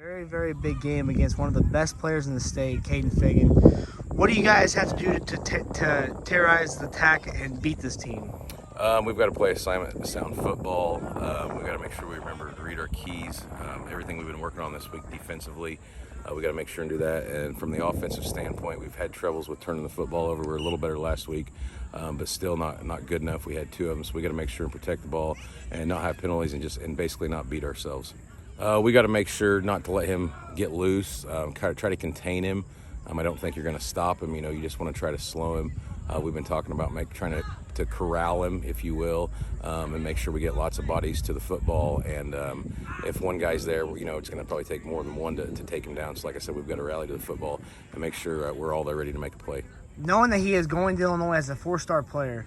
Very, very big game against one of the best players in the state, Kaden Feagin. What do you guys have to do to terrorize the attack and beat this team? We've got to play assignment sound football. We've got to make sure we remember to read our keys. Everything we've been working on this week defensively, we got to make sure and do that. And from the offensive standpoint, we've had troubles with turning the football over. We were a little better last week, but still not good enough. We had 2 of them, so we got to make sure and protect the ball and not have penalties and basically not beat ourselves. We got to make sure not to let him get loose. Try to contain him. I don't think you're going to stop him. You just want to try to slow him. We've been talking about trying to corral him, if you will, and make sure we get lots of bodies to the football. And if one guy's there, it's going to probably take more than one to take him down. So like I said, we've got to rally to the football and make sure we're all there ready to make a play. Knowing that he is going to Illinois as a 4-star player,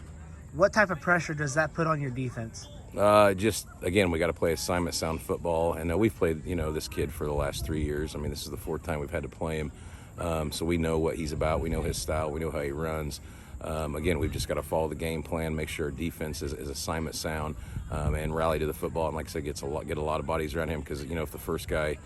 what type of pressure does that put on your defense? Again, we got to play assignment sound football. And we've played, this kid for the last 3 years. This is the 4th time we've had to play him. So we know what he's about. We know his style. We know how he runs. Again, we've just got to follow the game plan, make sure our defense is assignment sound, and rally to the football. And like I said, get a lot of bodies around him because, if the first guy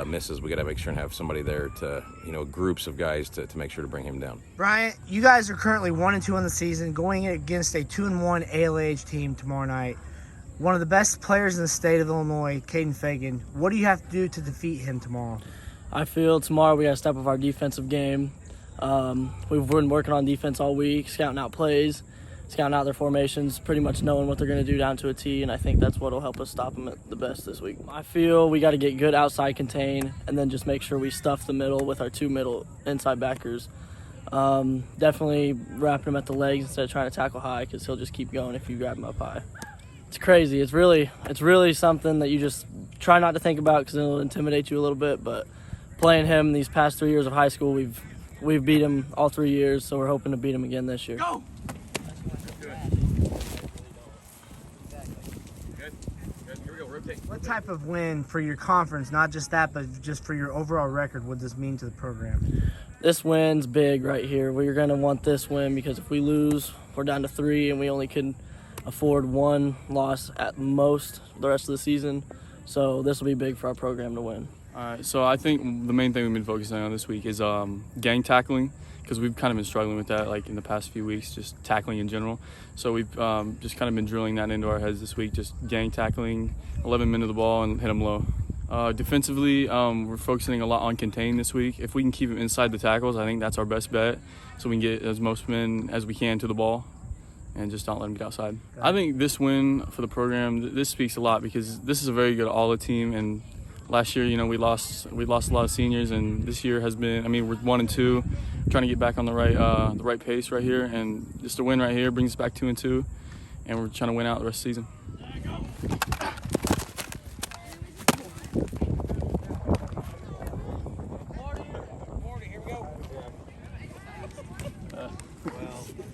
misses, we got to make sure and have somebody there to, groups of guys to make sure to bring him down. Bryant, you guys are currently 1-2 in the season, going against a 2-1 ALAH team tomorrow night. One of the best players in the state of Illinois, Kaden Feagin. What do you have to do to defeat him tomorrow? I feel tomorrow we got to step up our defensive game. We've been working on defense all week, scouting out plays, scouting out their formations, pretty much knowing what they're going to do down to a T, and I think that's what will help us stop them at the best this week. I feel we got to get good outside contain and then just make sure we stuff the middle with our 2 middle inside backers. Definitely wrapping him at the legs instead of trying to tackle high because he'll just keep going if you grab him up high. It's crazy. It's really something that you just try not to think about because it'll intimidate you a little bit, but playing him these past 3 years of high school, we've beat him all 3 years, so we're hoping to beat him again this year. Go! Good. Here we go. Rotate. What type of win for your conference, not just that, but just for your overall record, would this mean to the program? This win's big right here. We're going to want this win because if we lose, we're down to 3, and we only can afford 1 loss at most the rest of the season. So this will be big for our program to win. All right, so I think the main thing we've been focusing on this week is gang tackling because we've kind of been struggling with that in the past few weeks, just tackling in general. So we've just kind of been drilling that into our heads this week, just gang tackling, 11 men to the ball and hit them low. Defensively, we're focusing a lot on contain this week. If we can keep them inside the tackles, I think that's our best bet so we can get as most men as we can to the ball and just not let them get outside. I think this win for the program, this speaks a lot because this is a very good ALAH team, and last year, we lost a lot of seniors, and this year has been. We're 1-2, trying to get back on the right pace right here, and just a win right here brings us back 2-2, and we're trying to win out the rest of the season.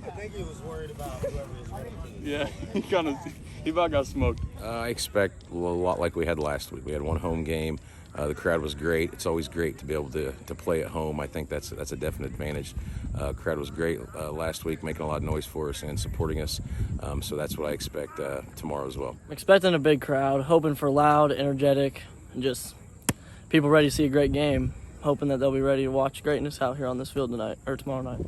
I think he was worried about whoever was ready. Yeah, he about got smoked. I expect a lot like we had last week. We had 1 home game. The crowd was great. It's always great to be able to play at home. I think that's a definite advantage. Crowd was great last week, making a lot of noise for us and supporting us. So that's what I expect tomorrow as well. I'm expecting a big crowd, hoping for loud, energetic, and just people ready to see a great game. Hoping that they'll be ready to watch greatness out here on this field tonight or tomorrow night.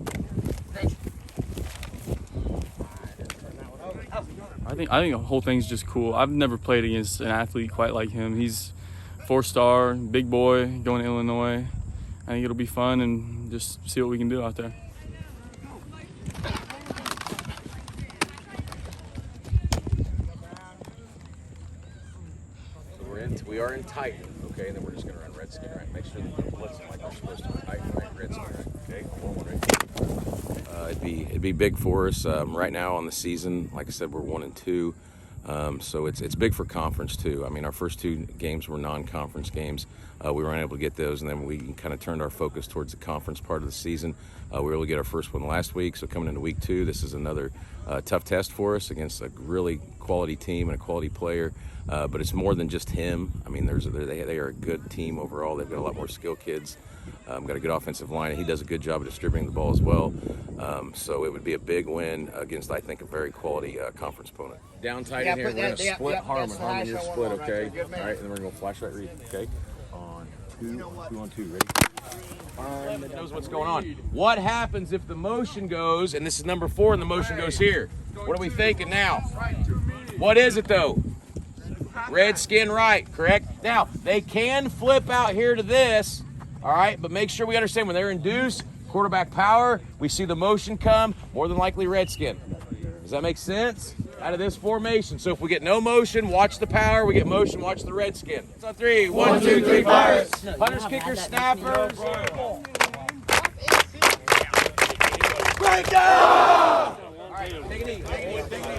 I think the whole thing's just cool. I've never played against an athlete quite like him. He's 4-star, big boy, going to Illinois. I think it'll be fun and just see what we can do out there. So we are in tight, okay, and then we're just going to run red skin right. Make sure that we're blitzing like we're supposed to. Tight right, red skin right, okay? One right. It'd be big for us right now on the season. Like I said, we're 1-2, so it's big for conference too. Our first 2 games were non-conference games. We weren't able to get those, and then we kind of turned our focus towards the conference part of the season. We were able to get our first one last week, so coming into week 2, this is another tough test for us against a really quality team and a quality player. But it's more than just him. They are a good team overall. They've got a lot more skill kids. Got a good offensive line, and he does a good job of distributing the ball as well. So it would be a big win against, I think, a very quality conference opponent. Down tight in here. We're going to split Harmon. Harmon, you're split, okay? All right, and then we're going to flash right read, okay? On. Two on two, ready? Knows what's going on. What happens if the motion goes, and this is number 4, and the motion goes here? What are we thinking now? What is it though? Redskin right, correct? Now, they can flip out here to this, all right, but make sure we understand when they're induced, quarterback power, we see the motion come, more than likely Redskin. Does that make sense? Out of this formation. So if we get no motion, watch the power. We get motion, watch the Redskin. It's on 3. 1, 2, 3, fire. Punters, kickers, snappers. Break down! All right, take it easy.